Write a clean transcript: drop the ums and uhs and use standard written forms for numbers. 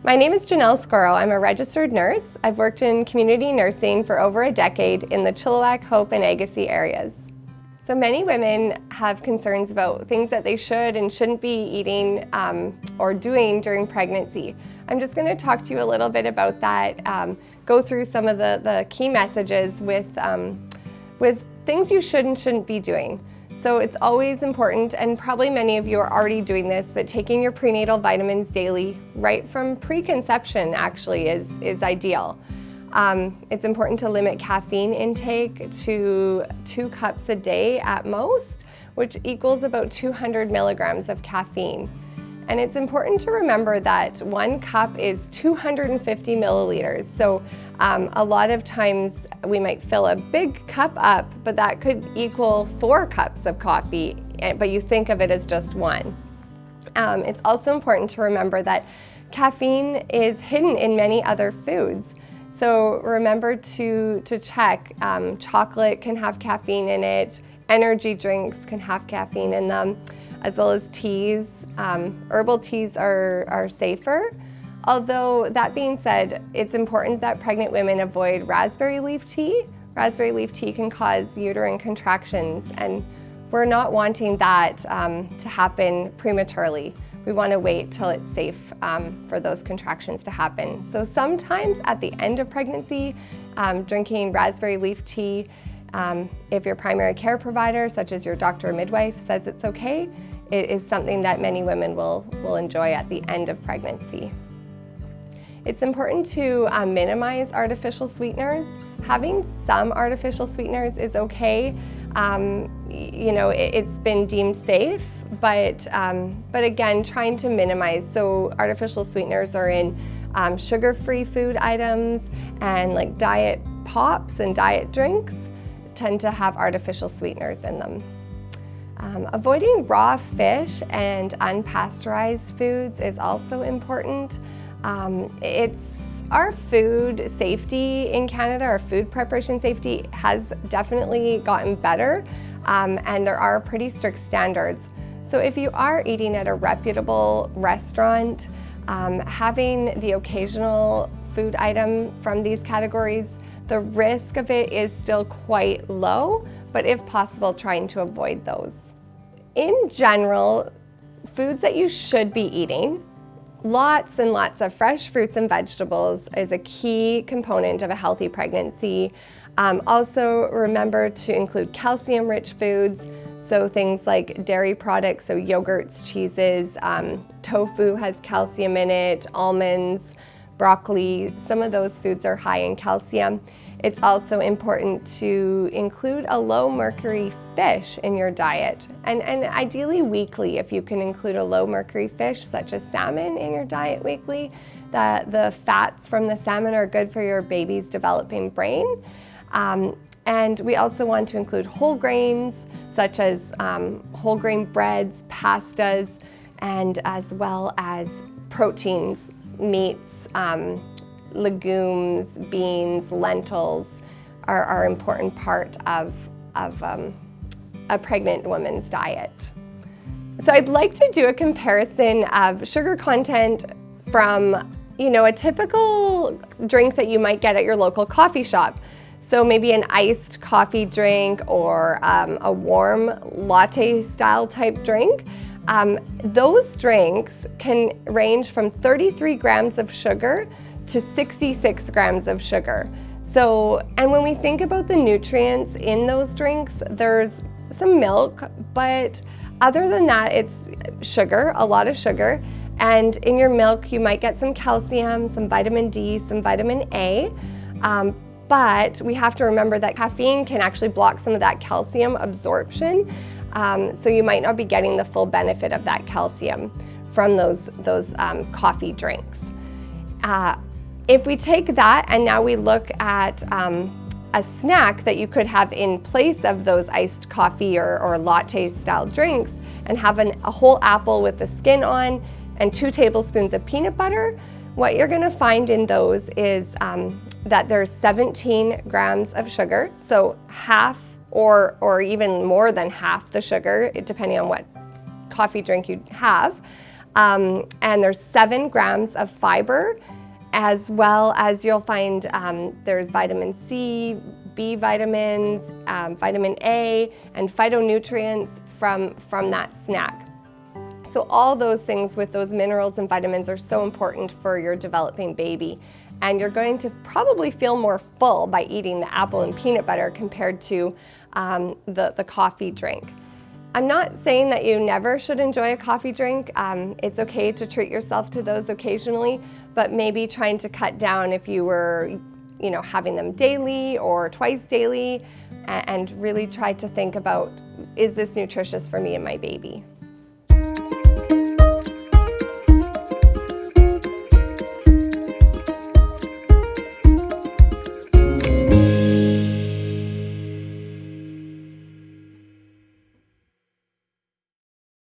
My name is Janelle Scoro. I'm a registered nurse. I've worked in community nursing for over a decade in the Chilliwack, Hope, and Agassiz areas. So many women have concerns about things that they should and shouldn't be eating or doing during pregnancy. I'm just going to talk to you a little bit about that, go through some of the key messages with things you should and shouldn't be doing. So it's always important, and probably many of you are already doing this, but taking your prenatal vitamins daily, right from preconception actually is ideal. It's important to limit caffeine intake to 2 cups a day at most, which equals about 200 milligrams of caffeine. And it's important to remember that 1 cup is 250 milliliters. So a lot of times we might fill a big cup up, but that could equal 4 cups of coffee, but you think of it as just 1. It's also important to remember that caffeine is hidden in many other foods. So remember to check. Chocolate can have caffeine in it, energy drinks can have caffeine in them, as well as teas. Herbal teas are safer. Although, that being said, it's important that pregnant women avoid raspberry leaf tea. Raspberry leaf tea can cause uterine contractions, and we're not wanting that to happen prematurely. We want to wait till it's safe for those contractions to happen. So sometimes at the end of pregnancy, drinking raspberry leaf tea, if your primary care provider, such as your doctor or midwife, says it's okay, it is something that many women will enjoy at the end of pregnancy. It's important to minimize artificial sweeteners. Having some artificial sweeteners is okay. It's been deemed safe, but again, trying to minimize. So artificial sweeteners are in sugar-free food items, and like diet pops and diet drinks tend to have artificial sweeteners in them. Avoiding raw fish and unpasteurized foods is also important. It's our food safety in Canada, our food preparation safety has definitely gotten better, and there are pretty strict standards. So if you are eating at a reputable restaurant, having the occasional food item from these categories, the risk of it is still quite low, but if possible, trying to avoid those. In general, foods that you should be eating, lots and lots of fresh fruits and vegetables is a key component of a healthy pregnancy. Also remember to include calcium-rich foods, so things like dairy products, so yogurts, cheeses, tofu has calcium in it, almonds, broccoli, some of those foods are high in calcium. It's also important to include a low mercury fish in your diet, and ideally weekly if you can include a low mercury fish such as salmon in your diet weekly. The fats from the salmon are good for your baby's developing brain. And we also want to include whole grains such as whole grain breads, pastas, and as well as proteins, meats, legumes, beans, lentils are an important part of a pregnant woman's diet. So I'd like to do a comparison of sugar content from, a typical drink that you might get at your local coffee shop. So maybe an iced coffee drink or a warm latte style type drink. Those drinks can range from 33 grams of sugar to 66 grams of sugar. So, and when we think about the nutrients in those drinks, there's some milk, but other than that, it's sugar, a lot of sugar. And in your milk, you might get some calcium, some vitamin D, some vitamin A. But we have to remember that caffeine can actually block some of that calcium absorption. So you might not be getting the full benefit of that calcium from those coffee drinks. If we take that and now we look at a snack that you could have in place of those iced coffee or latte style drinks, and have a whole apple with the skin on and 2 tablespoons of peanut butter, what you're gonna find in those is that there's 17 grams of sugar, so half or even more than half the sugar, depending on what coffee drink you have. And there's 7 grams of fiber, as well as you'll find there's vitamin C, B vitamins, vitamin A, and phytonutrients from that snack. So all those things with those minerals and vitamins are so important for your developing baby. And you're going to probably feel more full by eating the apple and peanut butter compared to the coffee drink. I'm not saying that you never should enjoy a coffee drink. It's okay to treat yourself to those occasionally, but maybe trying to cut down if you were, having them daily or twice daily, and really try to think about, is this nutritious for me and my baby?